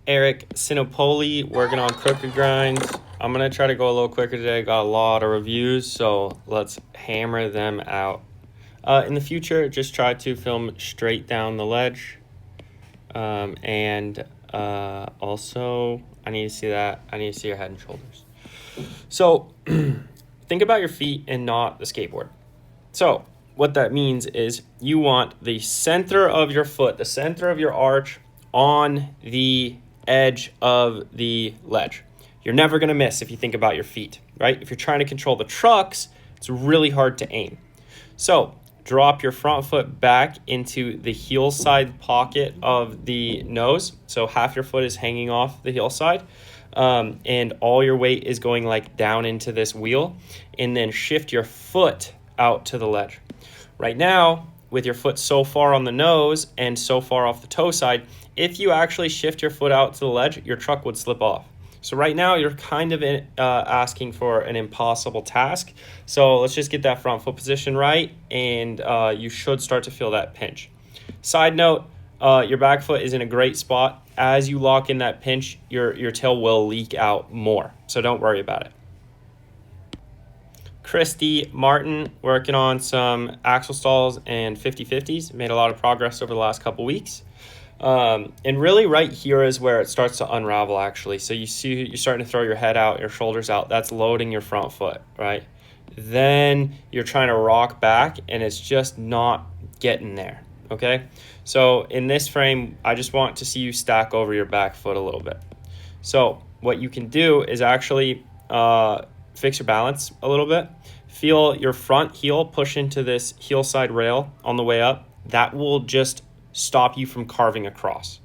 Eric Sinopoli working on crooked grinds. I'm going to try to go a little quicker today. Got a lot of reviews, so let's hammer them out. In the future, just try to film straight down the ledge. Also, I need to see that. I need to see your head and shoulders. So think about your feet and not the skateboard. So what that means is you want the center of your foot, the center of your arch on the edge of the ledge. You're never going to miss if you think about your feet, right? If you're trying to control the trucks, it's really hard to aim. So drop your front foot back into the heel side pocket of the nose. So half your foot is hanging off the heel side. And all your weight is going like down into this wheel, and then shift your foot out to the ledge. Right now, with your foot so far on the nose and so far off the toe side, if you actually shift your foot out to the ledge, your truck would slip off. So right now you're kind of asking for an impossible task. So let's just get that front foot position right, and you should start to feel that pinch. Side note, your back foot is in a great spot. As you lock in that pinch, your tail will leak out more. So don't worry about it. Kristie Martin working on some axle stalls and 50-50s. Made a lot of progress over the last couple weeks. And really right here is where it starts to unravel, actually. So you see you're starting to throw your head out, your shoulders out. That's loading your front foot, right? Then you're trying to rock back, and it's just not getting there, okay? So in this frame, I just want to see you stack over your back foot a little bit. So what you can do is actually fix your balance a little bit. Feel your front heel push into this heel side rail on the way up. That will just stop you from carving across,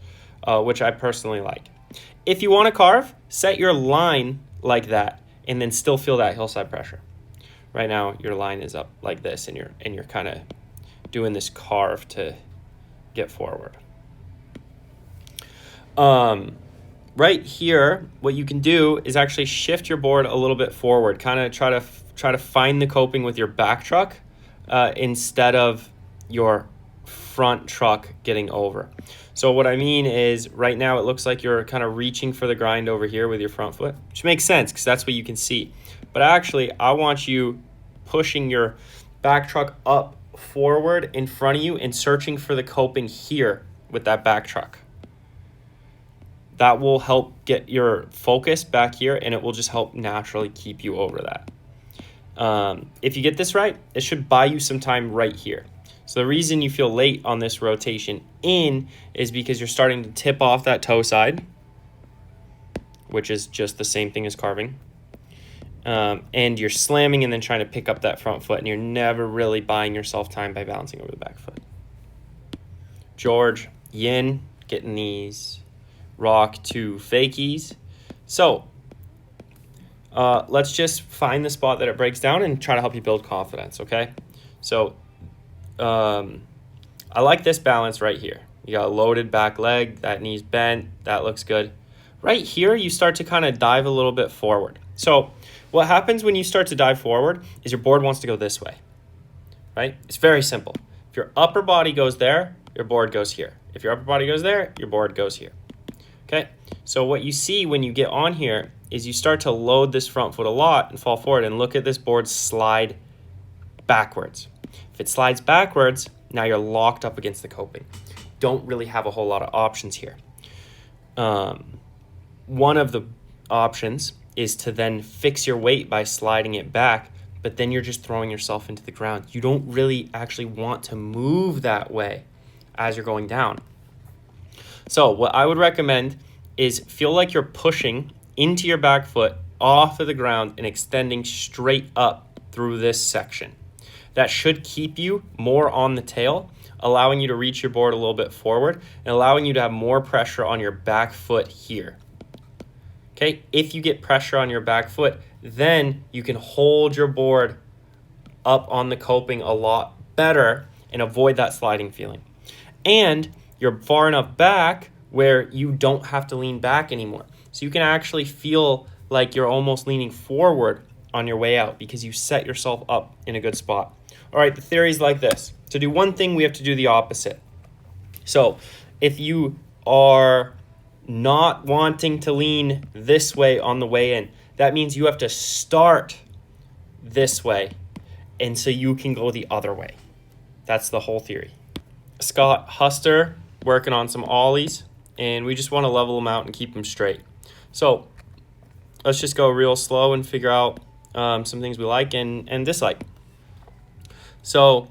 which I personally like. If you want to carve, set your line like that and then still feel that hillside pressure. Right now your line is up like this, and you're kind of doing this carve to get forward. Right here, what you can do is actually shift your board a little bit forward, kind of try to find the coping with your back truck instead of your front truck getting over. So what I mean is right now it looks like you're kind of reaching for the grind over here with your front foot, which makes sense because that's what you can see. But actually, I want you pushing your back truck up forward in front of you and searching for the coping here with that back truck. That will help get your focus back here, and it will just help naturally keep you over that. If you get this right, it should buy you some time right here. So the reason you feel late on this rotation in is because you're starting to tip off that toe side, which is just the same thing as carving. And you're slamming and then trying to pick up that front foot, and you're never really buying yourself time by balancing over the back foot. George, yin, getting these rock to fakies. So let's just find the spot that it breaks down and try to help you build confidence, okay? So I like this balance right here. You got a loaded back leg, that knee's bent, that looks good. Right here, you start to kind of dive a little bit forward. So what happens when you start to dive forward is your board wants to go this way, right? It's very simple. If your upper body goes there, your board goes here. If your upper body goes there, your board goes here. Okay, so what you see when you get on here is you start to load this front foot a lot and fall forward, and look at this board slide backwards. If it slides backwards, now you're locked up against the coping. Don't really have a whole lot of options here. One of the options is to then fix your weight by sliding it back, but then you're just throwing yourself into the ground. You don't really actually want to move that way as you're going down. So what I would recommend is feel like you're pushing into your back foot off of the ground and extending straight up through this section. That should keep you more on the tail, allowing you to reach your board a little bit forward and allowing you to have more pressure on your back foot here. Okay, if you get pressure on your back foot, then you can hold your board up on the coping a lot better and avoid that sliding feeling. And you're far enough back where you don't have to lean back anymore. So you can actually feel like you're almost leaning forward on your way out because you set yourself up in a good spot. All right, the theory is like this. To do one thing, we have to do the opposite. So if you are not wanting to lean this way on the way in. That means you have to start this way, and so you can go the other way. That's the whole theory. Schott, huster, working on some ollies, and we just want to level them out and keep them straight. So let's just go real slow and figure out some things we like and dislike. So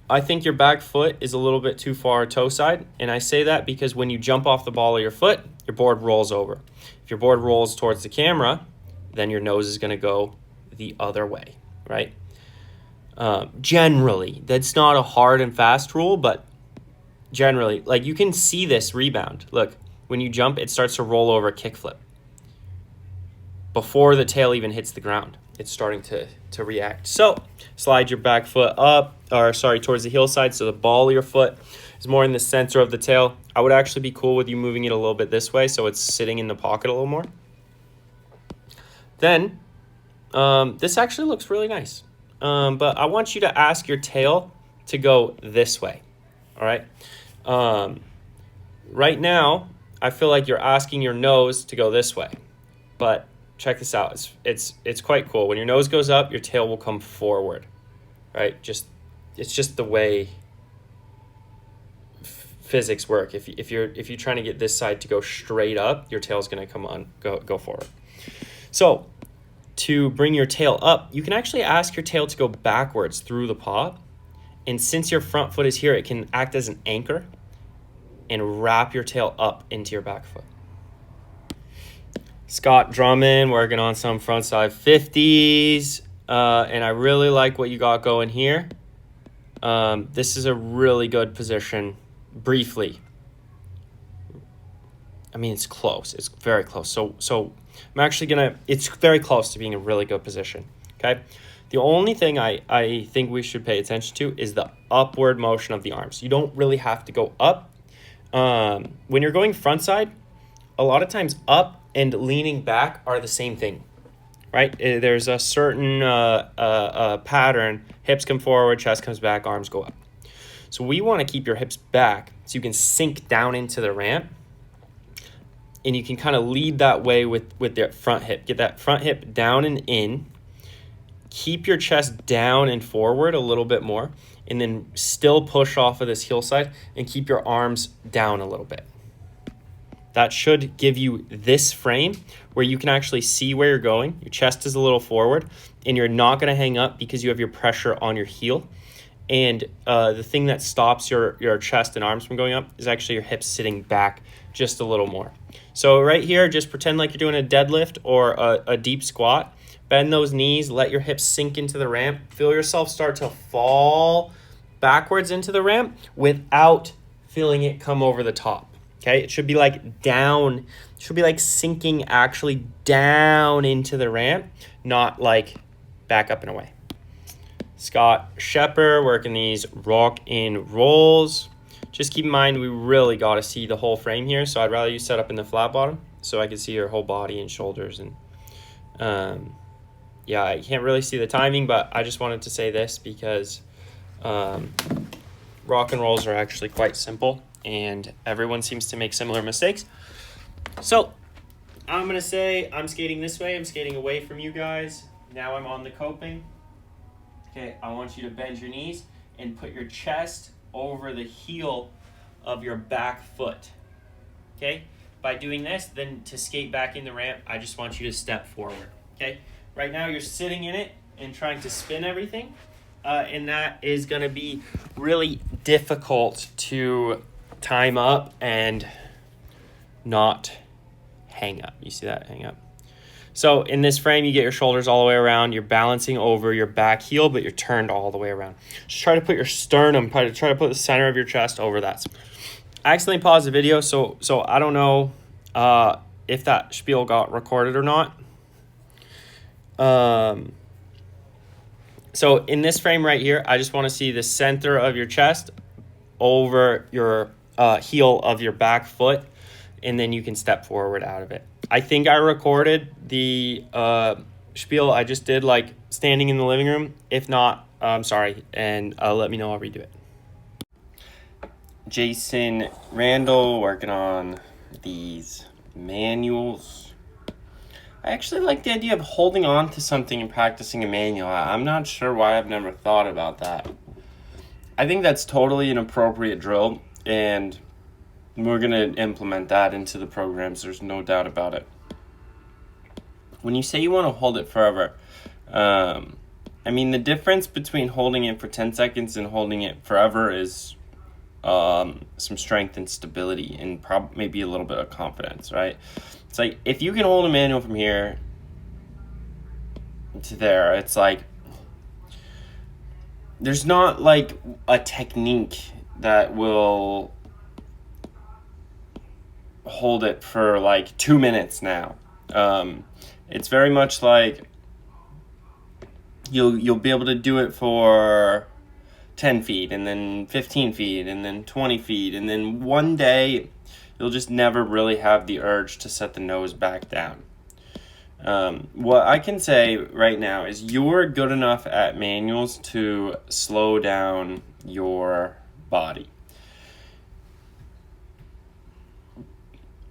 I think your back foot is a little bit too far toe side, and I say that because when you jump off the ball of your foot, your board rolls over. If your board rolls towards the camera, then your nose is going to go the other way, right? Generally, that's not a hard and fast rule, but generally, like you can see this rebound. Look, when you jump, it starts to roll over a kickflip. Before the tail even hits the ground, it's starting to react. So slide your back foot up, towards the heel side, so the ball of your foot is more in the center of the tail. I would actually be cool with you moving it a little bit this way so it's sitting in the pocket a little more. Then, this actually looks really nice. But I want you to ask your tail to go this way, all right? Right now, I feel like you're asking your nose to go this way, but check this out. It's quite cool. When your nose goes up, your tail will come forward, right? It's just the way physics work. If you're trying to get this side to go straight up, your tail's going to go forward. So to bring your tail up, you can actually ask your tail to go backwards through the paw. And since your front foot is here, it can act as an anchor and wrap your tail up into your back foot. Schott, Drummond, working on some front side 50s. And I really like what you got going here. This is a really good position, briefly. I mean, it's close. It's very close. So I'm actually it's very close to being a really good position, okay? The only thing I think we should pay attention to is the upward motion of the arms. You don't really have to go up. When you're going front side, a lot of times up and leaning back are the same thing, right? There's a certain pattern. Hips come forward, chest comes back, arms go up. So we want to keep your hips back so you can sink down into the ramp. And you can kind of lead that way with their front hip. Get that front hip down and in. Keep your chest down and forward a little bit more. And then still push off of this heel side and keep your arms down a little bit. That should give you this frame where you can actually see where you're going. Your chest is a little forward. And you're not going to hang up because you have your pressure on your heel. And the thing that stops your chest and arms from going up is actually your hips sitting back just a little more. So right here, just pretend like you're doing a deadlift or a deep squat. Bend those knees, let your hips sink into the ramp. Feel yourself start to fall backwards into the ramp without feeling it come over the top. Okay, it should be like down. It should be like sinking actually down into the ramp, not like back up and away. Schott, Schepper, working these rock and rolls. Just keep in mind, we really got to see the whole frame here. So I'd rather you set up in the flat bottom so I can see your whole body and shoulders. And yeah, I can't really see the timing, but I just wanted to say this because rock and rolls are actually quite simple and everyone seems to make similar mistakes. So I'm going to say I'm skating this way. I'm skating away from you guys. Now I'm on the coping. Okay, I want you to bend your knees and put your chest over the heel of your back foot. Okay, by doing this, then to skate back in the ramp, I just want you to step forward. Okay, right now you're sitting in it and trying to spin everything, and that is going to be really difficult to time up and not hang up. You see that hang up? So in this frame, you get your shoulders all the way around. You're balancing over your back heel, but you're turned all the way around. Just try to put your sternum, try to put the center of your chest over that. I accidentally paused the video, so I don't know if that spiel got recorded or not. So in this frame right here, I just want to see the center of your chest over your heel of your back foot, and then you can step forward out of it. I think I recorded the spiel I just did, like standing in the living room. If not, I'm sorry, and let me know. I'll redo it. Jason, Randall, working on these Manuals. I actually like the idea of holding on to something and practicing a manual. I'm not sure why I've never thought about that. I think that's totally an appropriate drill, and we're going to implement that into the programs. There's no doubt about it. When you say you want to hold it forever, I mean, the difference between holding it for 10 seconds and holding it forever is some strength and stability and maybe a little bit of confidence, right? It's like, if you can hold a manual from here to there, it's like, there's not like a technique that will hold it for like 2 minutes now. It's very much like you'll be able to do it for 10 feet and then 15 feet and then 20 feet, and then one day you'll just never really have the urge to set the nose back down. What I can say right now is you're good enough at manuals to slow down your body.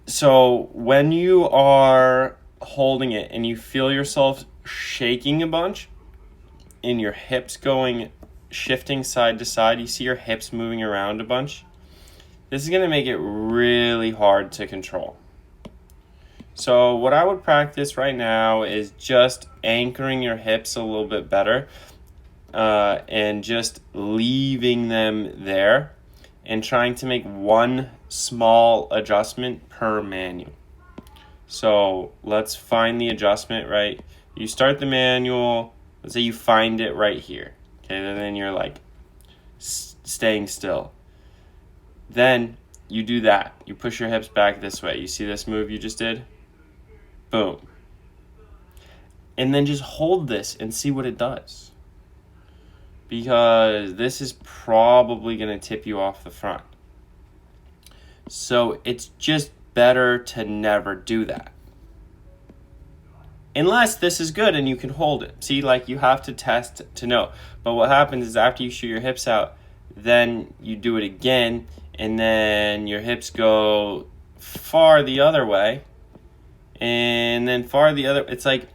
So when you are holding it and you feel yourself shaking a bunch and your hips shifting side to side, you see your hips moving around a bunch, this is going to make it really hard to control. So what I would practice right now is just anchoring your hips a little bit better, and just leaving them there and trying to make one small adjustment per manual. So let's find the adjustment, right? You start the manual, let's say you find it right here. Okay, and then you're like staying still. Then you do that. You push your hips back this way. You see this move you just did? Boom. And then just hold this and see what it does. Because this is probably going to tip you off the front. So it's just better to never do that. Unless this is good and you can hold it. See, like, you have to test to know. But what happens is after you shoot your hips out, then you do it again, and then your hips go far the other way, and then far the other. It's like,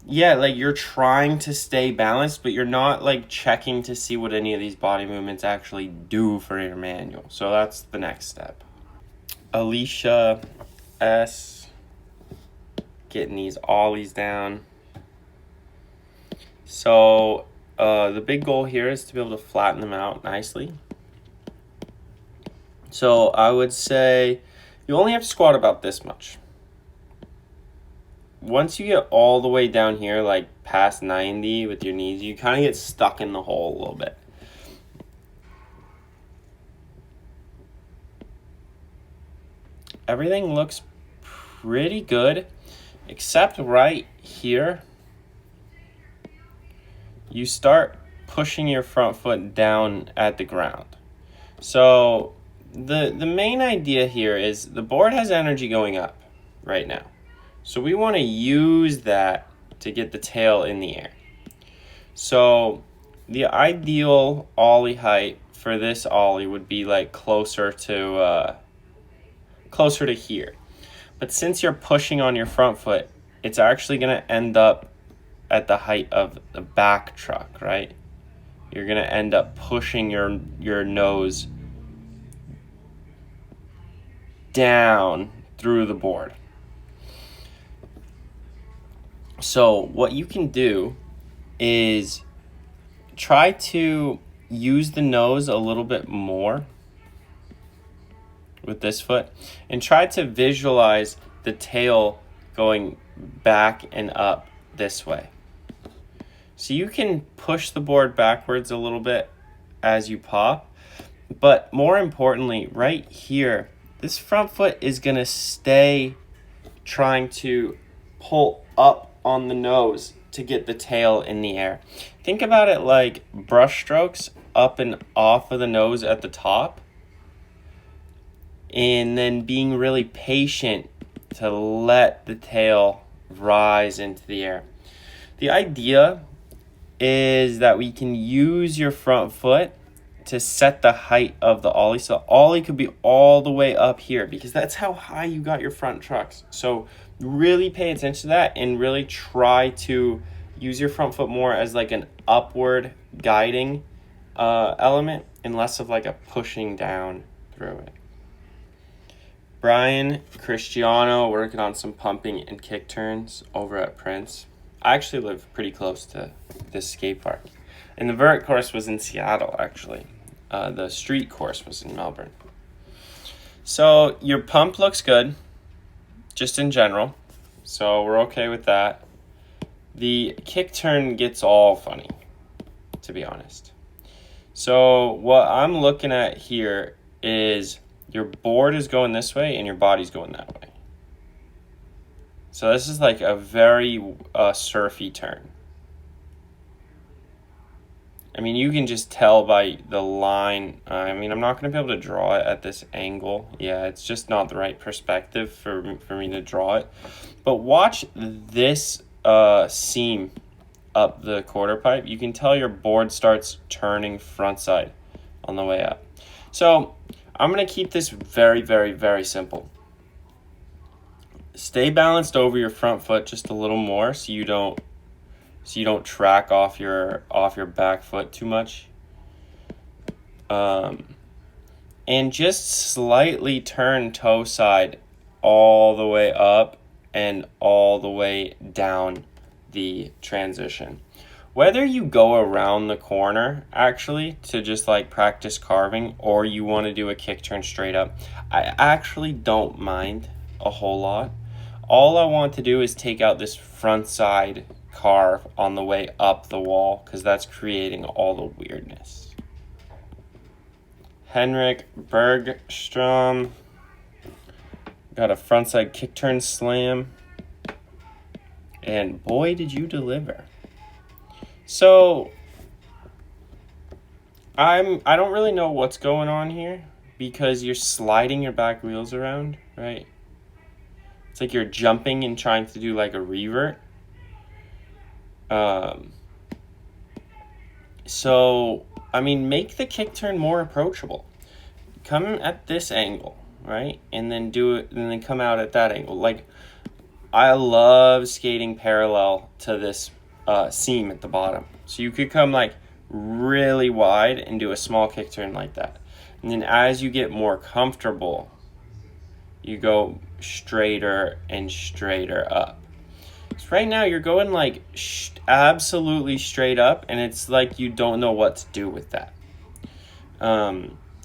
yeah, like you're trying to stay balanced, but you're not like checking to see what any of these body movements actually do for your manual. So that's the next step. Alicia S. Getting these ollies down. So the big goal here is to be able to flatten them out nicely. So I would say you only have to squat about this much. Once you get all the way down here, like past 90 with your knees, you kind of get stuck in the hole a little bit. Everything looks pretty good. Except right here, you start pushing your front foot down at the ground. So the main idea here is the board has energy going up right now. So we want to use that to get the tail in the air. So the ideal ollie height for this ollie would be like closer to here. But since you're pushing on your front foot, it's actually going to end up at the height of the back truck, right? You're going to end up pushing your nose down through the board. So what you can do is try to use the nose a little bit more with this foot, and try to visualize the tail going back and up this way. So you can push the board backwards a little bit as you pop, but more importantly, right here, this front foot is going to stay trying to pull up on the nose to get the tail in the air. Think about it like brush strokes up and off of the nose at the top, and then being really patient to let the tail rise into the air. The idea is that we can use your front foot to set the height of the Ollie. So the Ollie could be all the way up here because that's how high you got your front trucks. So really pay attention to that and really try to use your front foot more as like an upward guiding element and less of like a pushing down through it. Brian, Cristiano working on some pumping and kick turns over at Prince. I actually live pretty close to this skate park. And the vert course was in Seattle, actually. The street course was in Melbourne. So your pump looks good, just in general. So we're okay with that. The kick turn gets all funny, to be honest. So what I'm looking at here is your board is going this way and your body's going that way. So this is like a very surfy turn. I mean, you can just tell by the line. I mean, I'm not going to be able to draw it at this angle. Yeah, it's just not the right perspective for me to draw it. But watch this seam up the quarter pipe. You can tell your board starts turning front side on the way up. So I'm going to keep this very, very, very simple. Stay balanced over your front foot just a little more so you don't track off your back foot too much. And just slightly turn toe side all the way up and all the way down the transition. Whether you go around the corner actually to just like practice carving or you want to do a kick turn straight up, I actually don't mind a whole lot. All I want to do is take out this front side carve on the way up the wall because that's creating all the weirdness. Henrik, Bergstrom got a frontside kick turn slam, and boy did you deliver. So I don't really know what's going on here because you're sliding your back wheels around, right? It's like you're jumping and trying to do like a revert. So I mean, make the kick turn more approachable. Come at this angle, right? And then do it, and then come out at that angle. Like, I love skating parallel to this seam at the bottom. So you could come like really wide and do a small kick turn like that. And then as you get more comfortable, you go straighter and straighter up. So right now you're going like absolutely straight up, and it's like you don't know what to do with that.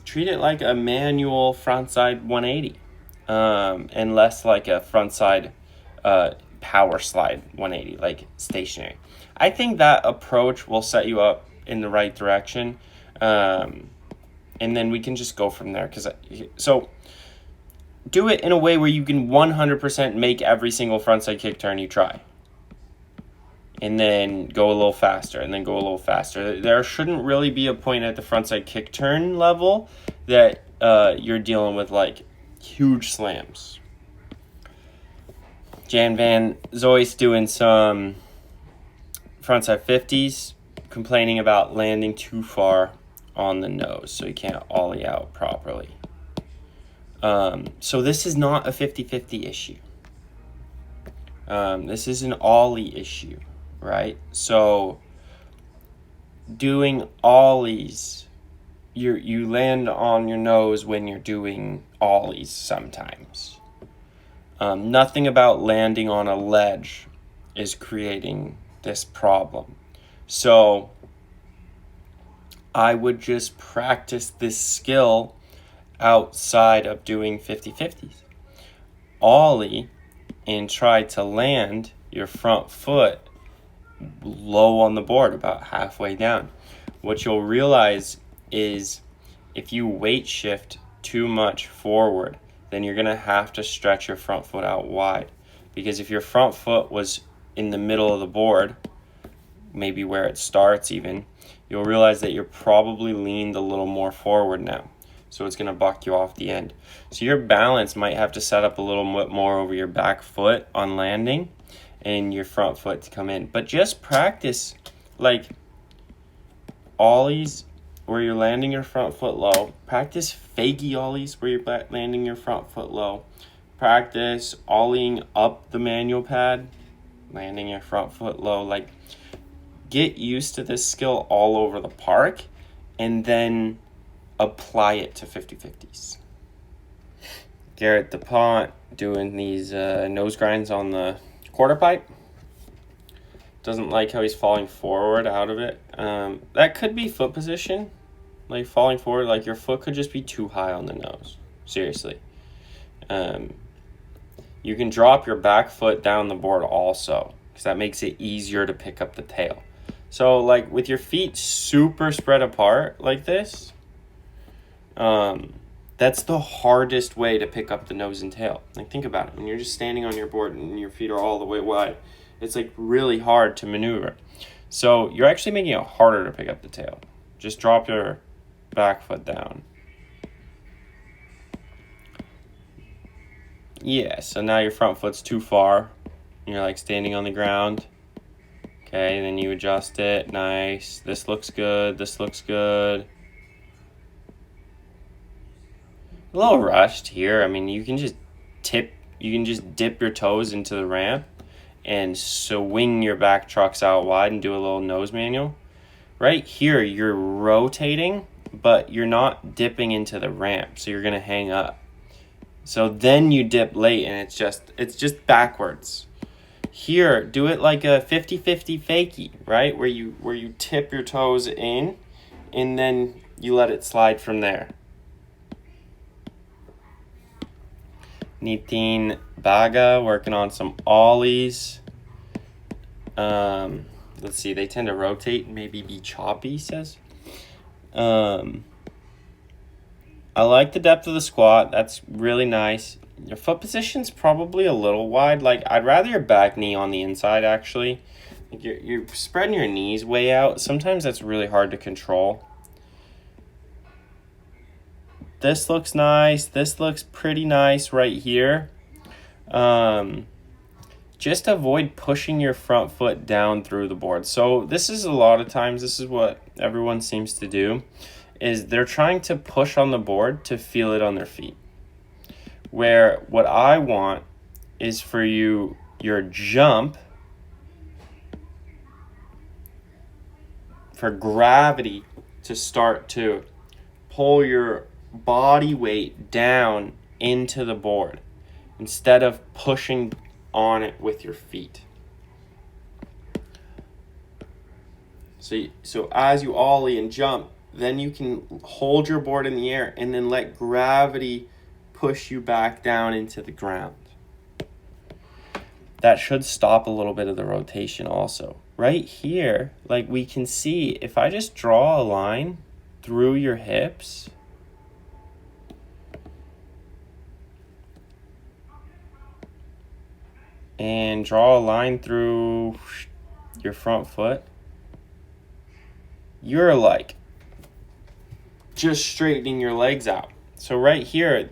Treat it like a manual frontside 180, and less like a frontside power slide 180, like stationary. I think that approach will set you up in the right direction, and then we can just go from there. So do it in a way where you can 100% make every single frontside kick turn you try. And then go a little faster, and then go a little faster. There shouldn't really be a point at the frontside kick turn level that you're dealing with like huge slams. Jan Van Zoest doing some frontside 50s, complaining about landing too far on the nose, so you can't ollie out properly. So this is not a 50-50 issue. This is an ollie issue, right? So doing ollies, you land on your nose when you're doing ollies sometimes. Nothing about landing on a ledge is creating this problem. So I would just practice this skill outside of doing 50-50s. Ollie and try to land your front foot low on the board, about halfway down. What you'll realize is if you weight shift too much forward, then you're going to have to stretch your front foot out wide. Because if your front foot was in the middle of the board, maybe where it starts even, you'll realize that you're probably leaned a little more forward now. So it's going to buck you off the end. So your balance might have to set up a little bit more over your back foot on landing and your front foot to come in. But just practice like ollies where you're landing your front foot low. Practice Fakie Ollies where you're landing your front foot low. Practice ollieing up the manual pad, landing your front foot low. Like, get used to this skill all over the park and then apply it to 50-50s. Garrett DuPont doing these nose grinds on the quarter pipe. Doesn't like how he's falling forward out of it. That could be foot position. Like, falling forward, like your foot could just be too high on the nose. Seriously. You can drop your back foot down the board also, because that makes it easier to pick up the tail. So, like, with your feet super spread apart like this, that's the hardest way to pick up the nose and tail. Like, think about it. When you're just standing on your board and your feet are all the way wide, it's, like, really hard to maneuver. So, you're actually making it harder to pick up the tail. Just drop your back foot down. Yeah, so now your front foot's too far. You're, like, standing on the ground. Okay, then you adjust it. Nice. This looks good. This looks good. A little rushed here. I mean, you can just dip your toes into the ramp and swing your back trucks out wide and do a little nose manual. Right here, you're rotating, but you're not dipping into the ramp, so you're going to hang up. So then you dip late, and it's just backwards. Here, do it like a 50-50 fakie, right? Where you tip your toes in, and then you let it slide from there. Nitin Bagga working on some ollies. Let's see, they tend to rotate and maybe be choppy, he says. I like the depth of the squat. That's really nice. Your foot position's probably a little wide. Like, I'd rather your back knee on the inside, actually. Like, you're spreading your knees way out. Sometimes that's really hard to control. This looks nice. This looks pretty nice right here. Just avoid pushing your front foot down through the board. So this is a lot of times, this is what everyone seems to do, is they're trying to push on the board to feel it on their feet. Where what I want is for your jump, for gravity to start to pull your body weight down into the board instead of pushing on it with your feet. So as you ollie and jump, then you can hold your board in the air and then let gravity push you back down into the ground. That should stop a little bit of the rotation also. Right here, like we can see, if I just draw a line through your hips, and draw a line through your front foot, you're like just straightening your legs out. So right here,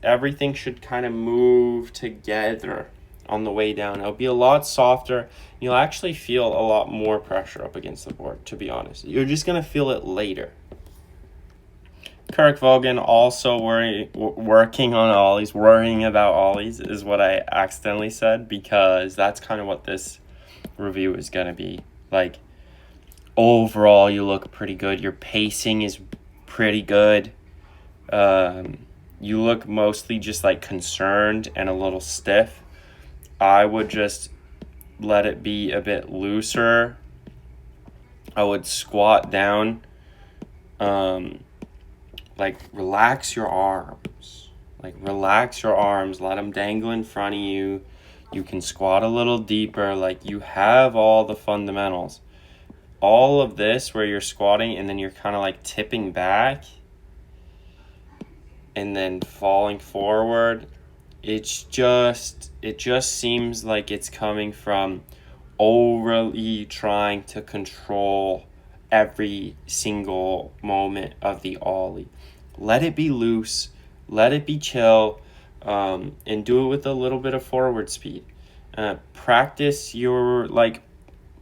everything should kind of move together on the way down. It'll be a lot softer. You'll actually feel a lot more pressure up against the board, to be honest. You're just going to feel it later. Kirk Vogen also working on ollies, worrying about ollies is what I accidentally said, because that's kind of what this review is going to be. Like, overall, you look pretty good. Your pacing is pretty good. You look mostly just like concerned and a little stiff. I would just let it be a bit looser. I would squat down. Like, relax your arms. Let them dangle in front of you. You can squat a little deeper. Like, you have all the fundamentals. All of this where you're squatting and then you're kind of like tipping back and then falling forward, it just seems like it's coming from overly trying to control every single moment of the ollie. Let it be loose, let it be chill, and do it with a little bit of forward speed. Practice your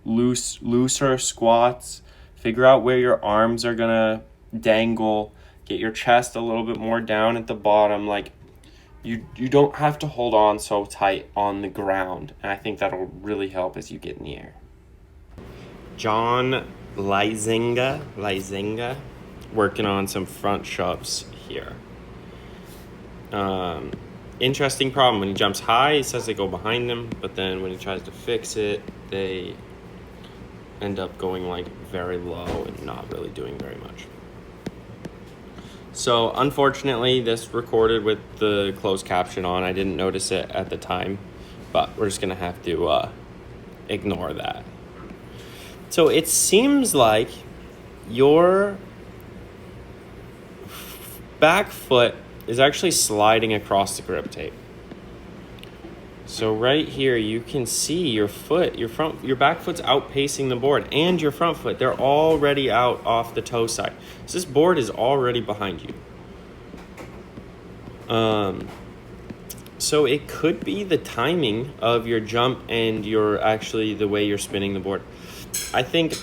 looser squats. Figure out where your arms are gonna dangle, get your chest a little bit more down at the bottom. Like, you don't have to hold on so tight on the ground. And I think that'll really help as you get in the air. John Lyzenga, working on some front shoves here. Interesting problem. When he jumps high, he says they go behind him, but then when he tries to fix it, they end up going like very low and not really doing very much. So unfortunately, this recorded with the closed caption on. I didn't notice it at the time, but we're just gonna have to ignore that. So it seems like your back foot is actually sliding across the grip tape. So right here, you can see your foot, your back foot's outpacing the board, and your front foot, they're already out off the toe side. So this board is already behind you. So it could be the timing of your jump and the way you're spinning the board. I think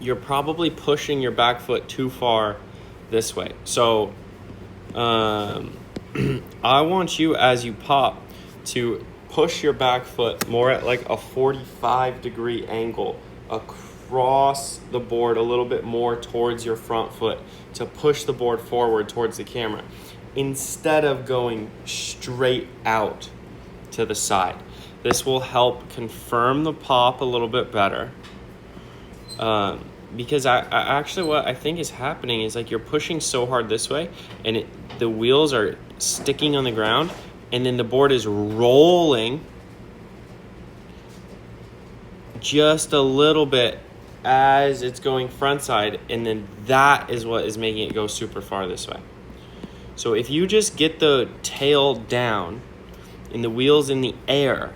you're probably pushing your back foot too far this way. So I want you, as you pop, to push your back foot more at like a 45-degree angle across the board, a little bit more towards your front foot, to push the board forward towards the camera instead of going straight out to the side. This will help confirm the pop a little bit better. Because I actually, what I think is happening is like you're pushing so hard this way, and the wheels are sticking on the ground, and then the board is rolling just a little bit as it's going front side, and then that is what is making it go super far this way. So if you just get the tail down and the wheels in the air,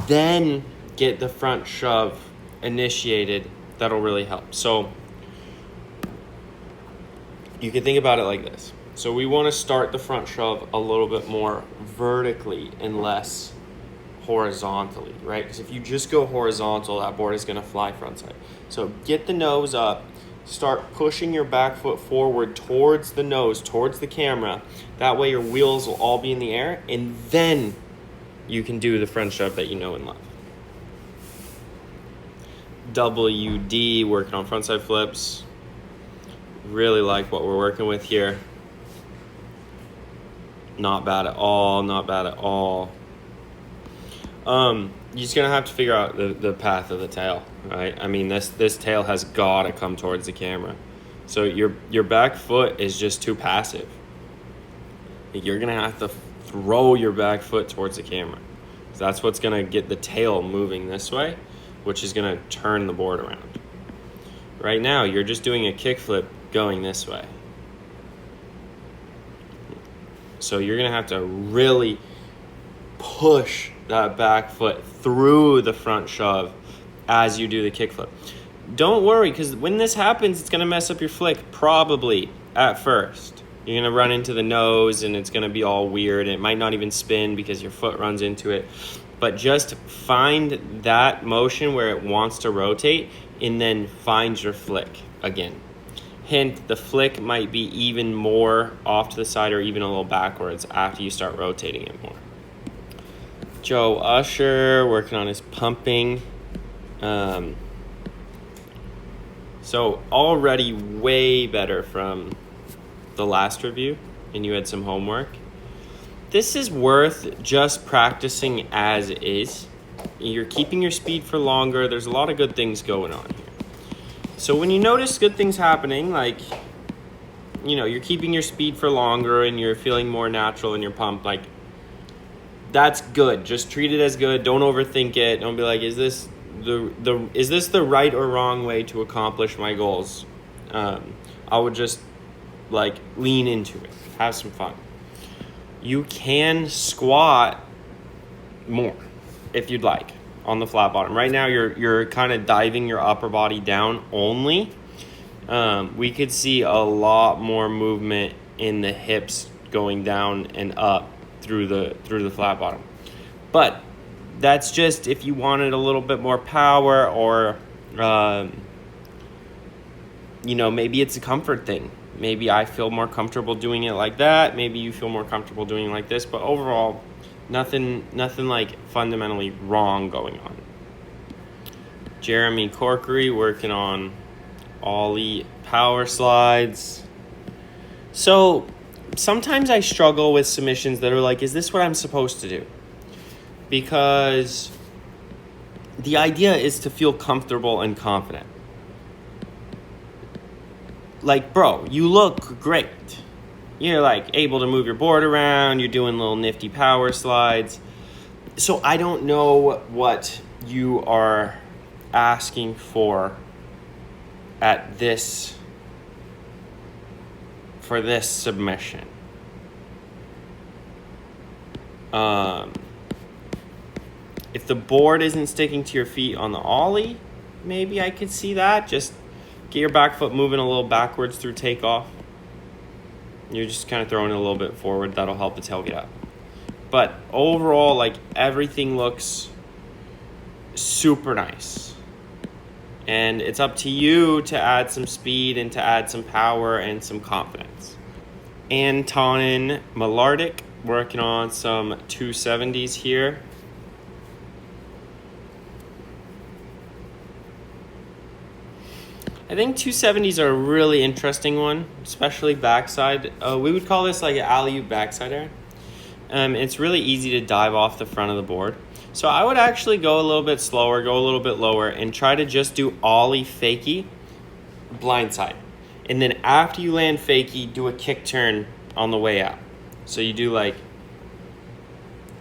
then get the front shove initiated, that'll really help. So you can think about it like this. So we want to start the front shove a little bit more vertically and less horizontally, right? Because if you just go horizontal, that board is going to fly front side. So get the nose up, start pushing your back foot forward towards the nose, towards the camera. That way your wheels will all be in the air, and then you can do the front shove that you know and love. WD, working on frontside flips. Really like what we're working with here. Not bad at all, not bad at all. You're just gonna have to figure out the path of the tail, right? I mean, this tail has gotta come towards the camera. So your back foot is just too passive. You're gonna have to throw your back foot towards the camera. So that's what's gonna get the tail moving this way, which is gonna turn the board around. Right now, you're just doing a kickflip going this way. So you're gonna have to really push that back foot through the front shove as you do the kickflip. Don't worry, because when this happens, it's gonna mess up your flick, probably at first. You're gonna run into the nose and it's gonna be all weird. It might not even spin because your foot runs into it. But just find that motion where it wants to rotate and then find your flick again. Hint, the flick might be even more off to the side or even a little backwards after you start rotating it more. Joe Usher working on his pumping. So already way better from the last review, and you had some homework. This is worth just practicing as is. You're keeping your speed for longer. There's a lot of good things going on here. So when you notice good things happening, like, you know, you're keeping your speed for longer and you're feeling more natural in your pump, like, that's good. Just treat it as good. Don't overthink it. Don't be like, is this the right or wrong way to accomplish my goals? I would just like lean into it. Have some fun. You can squat more if you'd like on the flat bottom. Right now you're kind of diving your upper body down only. We could see a lot more movement in the hips going down and up through the flat bottom. But that's just if you wanted a little bit more power or maybe it's a comfort thing. Maybe I feel more comfortable doing it like that. Maybe you feel more comfortable doing it like this. But overall, nothing like fundamentally wrong going on. Jeremy Corkery working on Ollie power slides. So sometimes I struggle with submissions that are like, is this what I'm supposed to do? Because the idea is to feel comfortable and confident. Like, bro, you look great. You're like able to move your board around. You're doing little nifty power slides. So I don't know what you are asking for for this submission. If the board isn't sticking to your feet on the Ollie, maybe I could see that. Just get your back foot moving a little backwards through takeoff. You're just kind of throwing it a little bit forward. That'll help the tail get up. But overall, like, everything looks super nice. And it's up to you to add some speed and to add some power and some confidence. Antonin Malardic working on some 270s here. I think 270s are a really interesting one, especially backside. We would call this like an alley-oop backside air. It's really easy to dive off the front of the board. So I would actually go a little bit slower, go a little bit lower, and try to just do Ollie Fakie blindside. And then after you land Fakie, do a kick turn on the way out. So you do like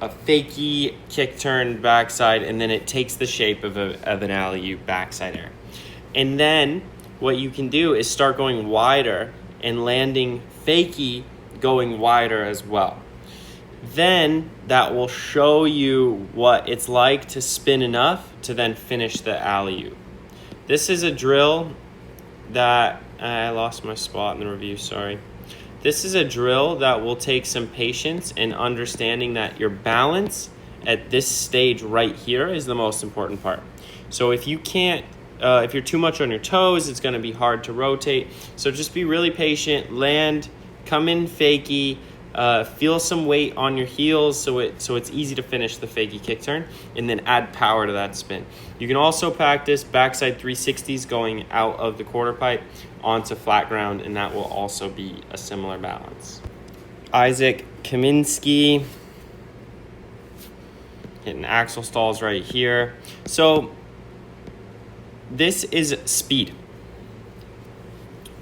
a Fakie kick turn backside, and then it takes the shape of an alley-oop backside air. And then what you can do is start going wider and landing Fakie going wider as well. Then that will show you what it's like to spin enough to then finish the alley-oop. This is a drill that I lost my spot in the review, sorry. This is a drill that will take some patience and understanding that your balance at this stage right here is the most important part. So if you can't if you're too much on your toes, it's going to be hard to rotate. So just be really patient, land, come in Fakie, feel some weight on your heels so it's easy to finish the Fakie kick turn, and then add power to that spin. You can also practice backside 360s going out of the quarter pipe onto flat ground, and that will also be a similar balance. Issac Kaminsky hitting axle stalls right here. So this is speed.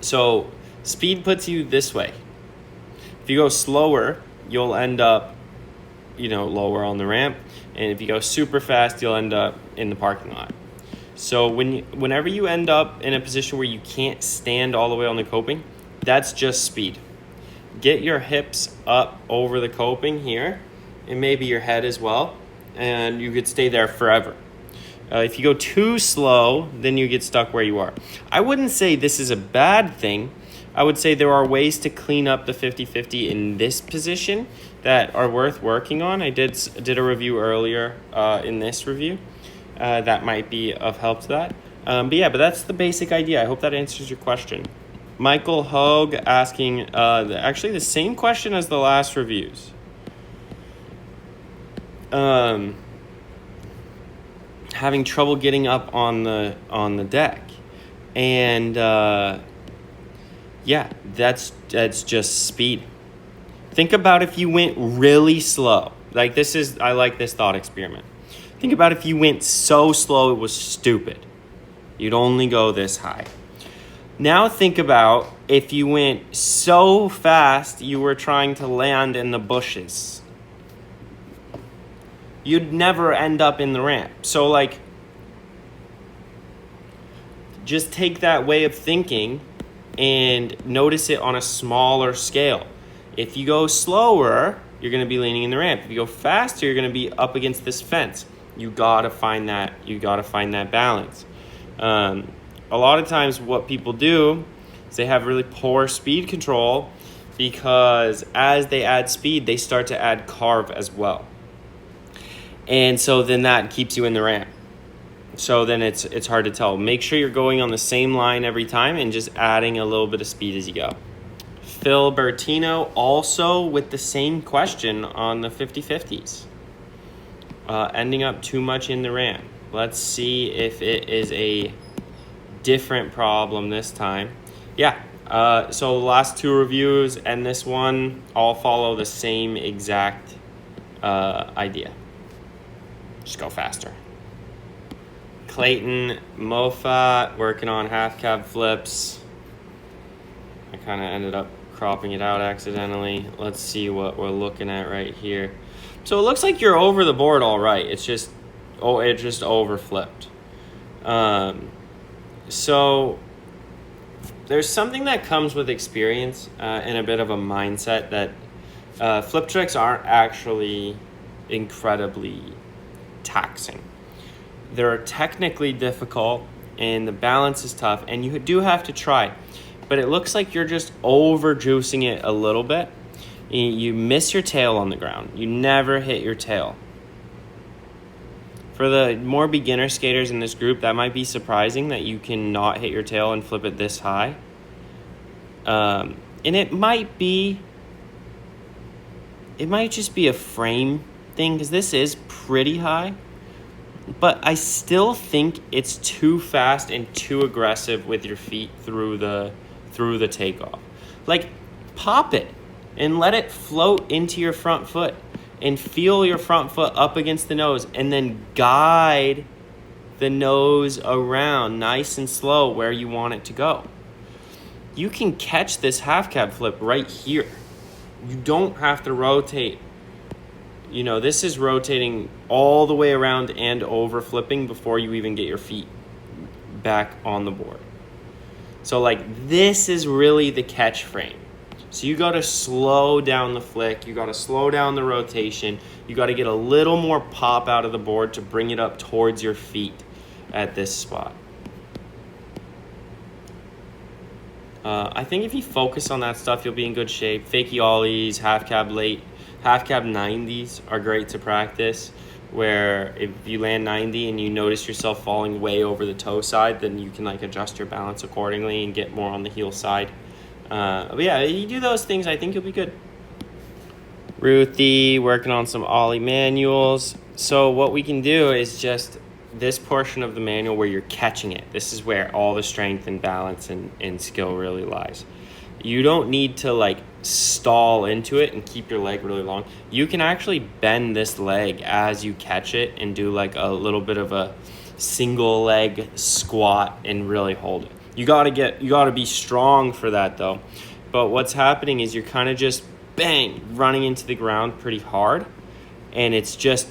So speed puts you this way. If you go slower, you'll end up, lower on the ramp. And if you go super fast, you'll end up in the parking lot. So whenever you end up in a position where you can't stand all the way on the coping, that's just speed. Get your hips up over the coping here, and maybe your head as well, and you could stay there forever. If you go too slow, then you get stuck where you are. I wouldn't say this is a bad thing. I would say there are ways to clean up the 50-50 in this position that are worth working on. I did a review earlier in this review that might be of help to that. But that's the basic idea. I hope that answers your question. Michael Hogue asking actually the same question as the last reviews. Having trouble getting up on the deck, and that's just speed. Think about if you went really slow. I like this thought experiment. Think about if you went so slow it was stupid. You'd only go this high. Now think about if you went so fast you were trying to land in the bushes. You'd never end up in the ramp. So just take that way of thinking and notice it on a smaller scale. If you go slower, you're going to be leaning in the ramp. If you go faster, you're going to be up against this fence. You gotta find that balance. A lot of times what people do is they have really poor speed control because as they add speed, they start to add carve as well. And so then that keeps you in the ramp. So then it's hard to tell. Make sure you're going on the same line every time and just adding a little bit of speed as you go. Phil Bertino also with the same question on the 50-50s. Ending up too much in the ram. Let's see if it is a different problem this time. Yeah, so the last two reviews and this one all follow the same exact idea. Just go faster. Clayton Moffat working on half cab flips. I kind of ended up cropping it out accidentally. Let's see what we're looking at right here. So it looks like you're over the board all right. It just over flipped. So there's something that comes with experience and a bit of a mindset that flip tricks aren't actually incredibly taxing. They're technically difficult and the balance is tough and you do have to try. But it looks like you're just over juicing it a little bit. You miss your tail on the ground. You never hit your tail. For the more beginner skaters in this group, that might be surprising that you can not hit your tail and flip it this high. And it might just be a frame thing because this is pretty high. But I still think it's too fast and too aggressive with your feet through the takeoff. Like, pop it and let it float into your front foot and feel your front foot up against the nose and then guide the nose around nice and slow where you want it to go. You can catch this half cab flip right here. You don't have to rotate. You know, this is rotating all the way around and over flipping before you even get your feet back on the board. So like this is really the catch frame. So you got to slow down the flick. You got to slow down the rotation. You got to get a little more pop out of the board to bring it up towards your feet at this spot. I think if you focus on that stuff, you'll be in good shape. Fakie ollies, half cab 90s are great to practice, where if you land 90 and you notice yourself falling way over the toe side, then you can like adjust your balance accordingly and get more on the heel side. But yeah, you do those things, I think you'll be good. Ruthie working on some ollie manuals. So what we can do is just this portion of the manual where you're catching it. This is where all the strength and balance and skill really lies. You don't need to like stall into it and keep your leg really long. You can actually bend this leg as you catch it and do like a little bit of a single leg squat and really hold it. You gotta be strong for that though. But what's happening is you're kind of just bang running into the ground pretty hard, and it's just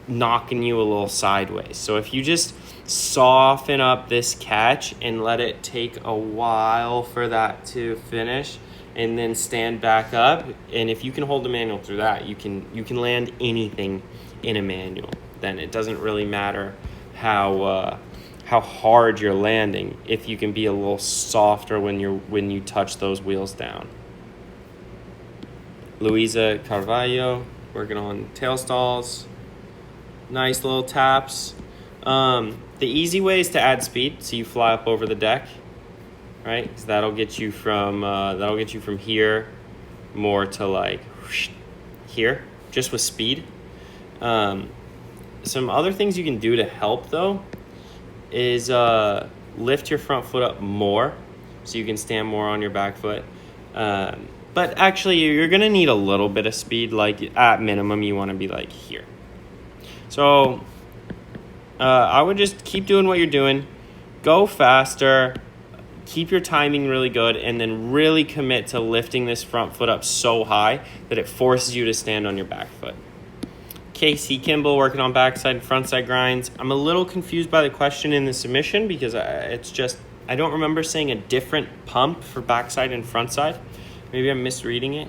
knocking you a little sideways. So if you just soften up this catch and let it take a while for that to finish and then stand back up, and if you can hold the manual through that, you can land anything in a manual. Then it doesn't really matter how hard you're landing if you can be a little softer when you touch those wheels down. Luiza Carvalho working on tail stalls. Nice little taps. The easy way is to add speed, so you fly up over the deck, right? Because that'll get you from here more to like here, just with speed. Some other things you can do to help though is lift your front foot up more, so you can stand more on your back foot. But actually, you're gonna need a little bit of speed. Like at minimum, you want to be like here. So I would just keep doing what you're doing. Go faster. Keep your timing really good. And then really commit to lifting this front foot up so high that it forces you to stand on your back foot. Casey Kimball working on backside and frontside grinds. I'm a little confused by the question in the submission because I don't remember saying a different pump for backside and frontside. Maybe I'm misreading it.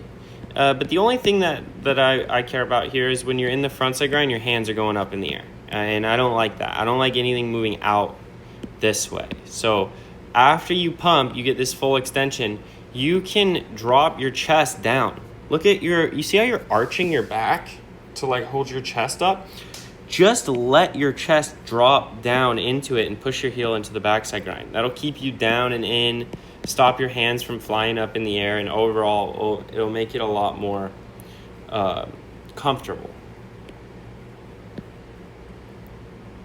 But the only thing that I care about here is when you're in the frontside grind, your hands are going up in the air. And I don't like that. I don't like anything moving out this way. So after you pump, you get this full extension. You can drop your chest down. Look at you see how you're arching your back to like hold your chest up? just let your chest drop down into it and push your heel into the backside grind. That'll keep you down and in, stop your hands from flying up in the air, and overall it'll make it a lot more comfortable.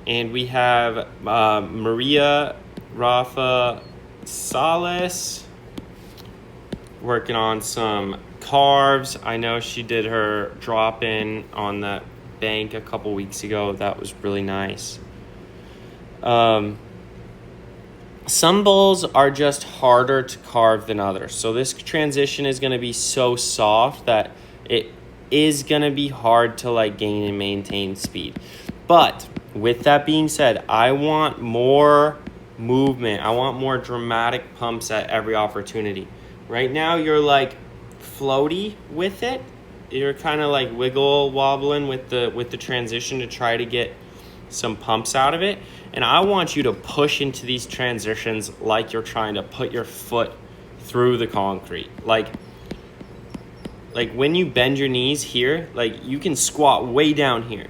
And we have Rafa Sales working on some carves. I know she did her drop in on that bank a couple weeks ago. That was really nice. Some bowls are just harder to carve than others. So this transition is going to be so soft that it is going to be hard to like gain and maintain speed. But with that being said, I want more movement. I want more dramatic pumps at every opportunity. Right now you're like floaty with it. You're kind of like wiggle wobbling with the transition to try to get some pumps out of it. And I want you to push into these transitions like you're trying to put your foot through the concrete. Like when you bend your knees here, like you can squat way down here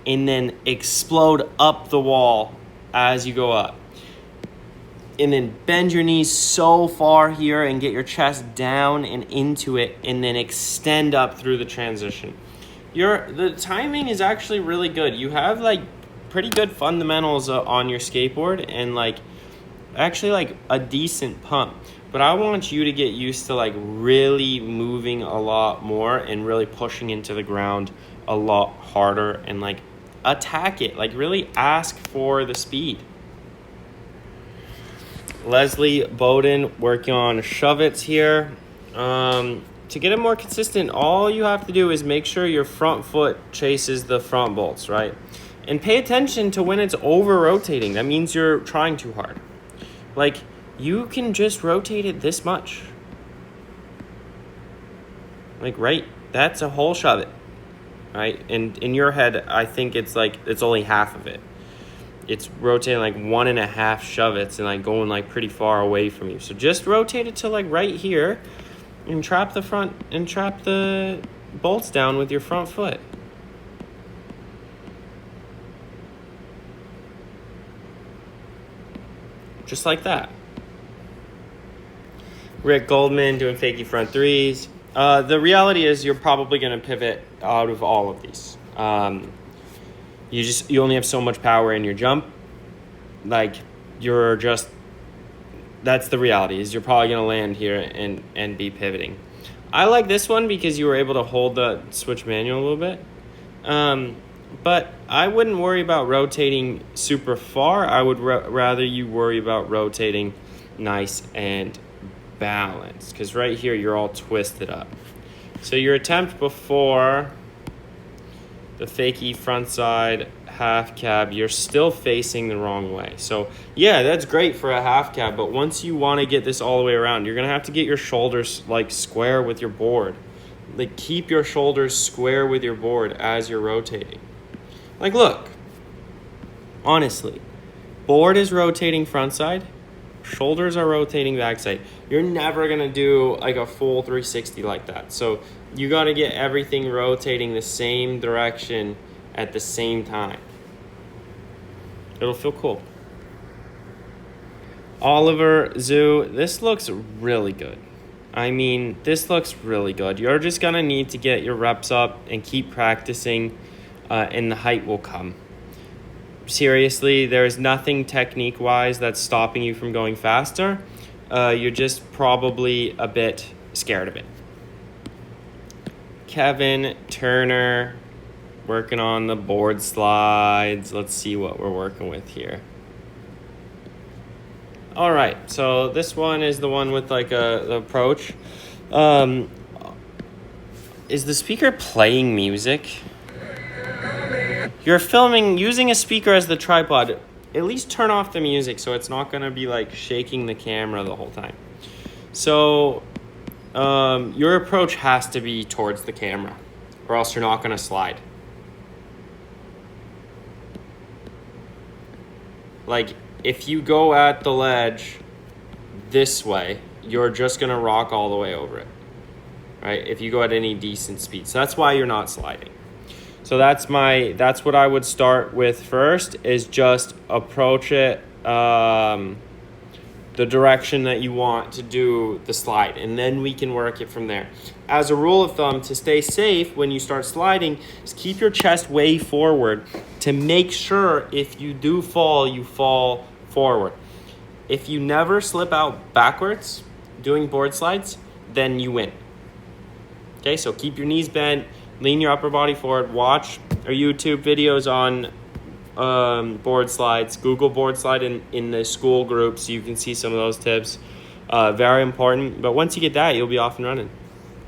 and then explode up the wall as you go up. And then bend your knees so far here and get your chest down and into it, and then extend up through the transition. The timing is actually really good. You have like pretty good fundamentals on your skateboard and like actually like a decent pump. But I want you to get used to like really moving a lot more and really pushing into the ground a lot harder and like attack it. Like really ask for the speed. Leslie Bowden working on shove-its here. To get it more consistent, all you have to do is make sure your front foot chases the front bolts, right? And pay attention to when it's over-rotating. That means you're trying too hard. Like, you can just rotate it this much. Like, right? That's a whole shove-it, right? And in your head, I think it's like, it's only half of it. It's rotating like 1.5 shove-its and like going like pretty far away from you. So just rotate it to like right here and trap the bolts down with your front foot. Just like that. Rick Goldman doing fakie front threes. The reality is you're probably going to pivot out of all of these. You only have so much power in your jump. Like that's the reality, is you're probably going to land here and be pivoting. I like this one because you were able to hold the switch manual a little bit. But I wouldn't worry about rotating super far. I would rather you worry about rotating nice and balanced, because right here you're all twisted up. So your attempt before the fakie frontside half cab, you're still facing the wrong way. So yeah, that's great for a half cab, but once you want to get this all the way around, you're going to have to get your shoulders like square with your board. Like keep your shoulders square with your board as you're rotating. Like look, honestly, board is rotating frontside, shoulders are rotating backside. You're never going to do like a full 360 like that. So you got to get everything rotating the same direction at the same time. It'll feel cool. Oliver Zoo, this looks really good. I mean, this looks really good. You're just going to need to get your reps up and keep practicing, and the height will come. Seriously, there's nothing technique-wise that's stopping you from going faster. You're just probably a bit scared of it. Kevin Turner working on the board slides. Let's see what we're working with here. All right, so this one is the one with like the approach. Is the speaker playing music? You're filming using a speaker as the tripod. At least turn off the music so it's not going to be like shaking the camera the whole time. So your approach has to be towards the camera, or else you're not going to slide. Like if you go at the ledge this way, you're just going to rock all the way over it, right? If you go at any decent speed. So that's why you're not sliding. So So that's what I would start with first, is just approach it the direction that you want to do the slide, and then we can work it from there. As a rule of thumb, to stay safe when you start sliding, is keep your chest way forward to make sure if you do fall, you fall forward. If you never slip out backwards doing board slides, then you win. Okay, so keep your knees bent, lean your upper body forward, watch our YouTube videos on board slides, Google board slide in the school groups, so you can see some of those tips. Very important, but once you get that, you'll be off and running.